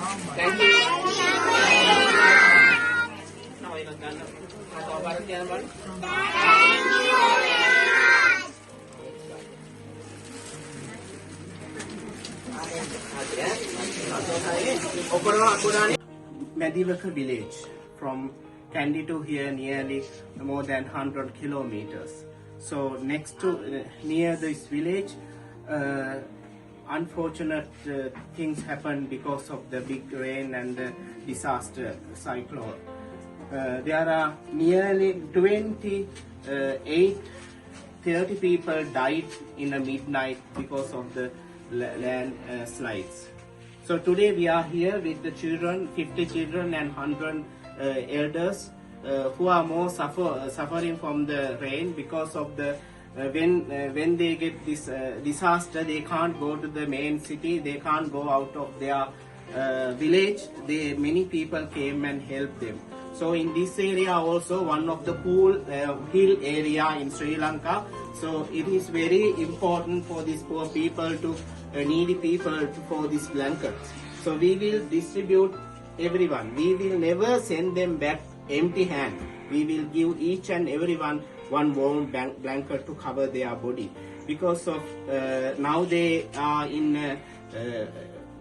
Thank you. Medivaka village from Kandy to here nearly more than 100 kilometers. So next to near this village, unfortunate things happened because of the big rain and the disaster cyclone. There are nearly 30 people died in the midnight because of the land slides. So today we are here with the children, 50 children and 100 elders who are more suffering from the rain because of the when they get this disaster, they can't go to the main city, they can't go out of their village. Many people came and helped them. So in this area also, one of the hill area in Sri Lanka. So it is very important for these poor people to needy people for these blankets. So we will distribute everyone. We will never send them back empty hand. We will give each and everyone one warm blanket to cover their body, because of now they are in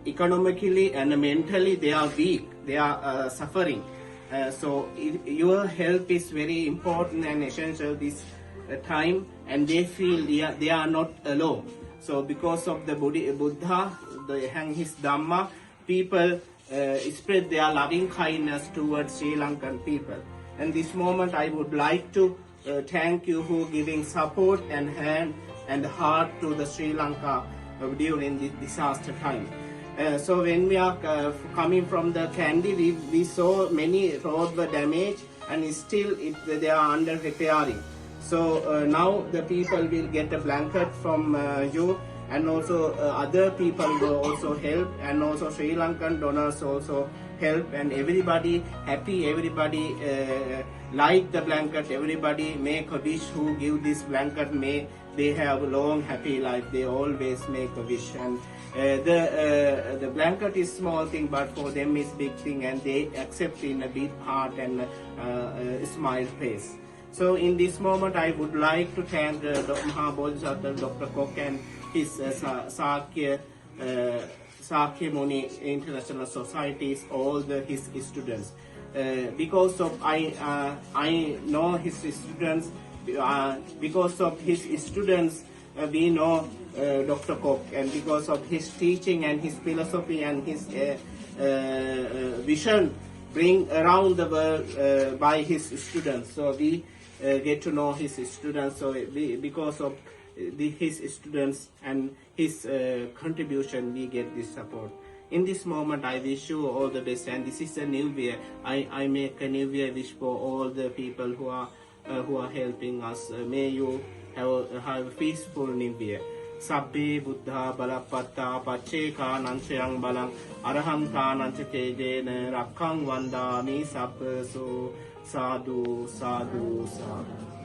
economically and mentally they are weak, they are suffering. So your help is very important and essential this time, and they feel they are not alone. So because of the Buddha and his Dhamma, people spread their loving kindness towards Sri Lankan people. And this moment I would like to thank you for giving support and hand and heart to the Sri Lanka during this disaster time. So when we are coming from the Kandy, we saw many roads were damaged and still they are under repairing. So now the people will get a blanket from you, and also other people will also help, and also Sri Lankan donors also help, and everybody happy, everybody like the blanket, everybody make a wish who give this blanket, may they have a long happy life. They always make a wish, and the blanket is small thing, but for them is big thing, and they accept in a big heart and smile face. So in this moment I would like to thank Mahabodhisattva Dr. Kok and his Sakya Muni International Societies, all his students. Because of I know his students, because of his students we know Dr. Kok, and because of his teaching and his philosophy and his vision bring around the world by his students. So we get to know his students. So because of his students and his contribution, we get this support. In this moment, I wish you all the best, and this is a new year. I make a new year wish for all the people who are helping us. May you have a peaceful new year. Sabbe Buddha Balapatta Pacheka Nanchayang Balang Araham Kanancha Tejena Rakkang Vandami Sabbaso Sadhu Sadhu Sadhu.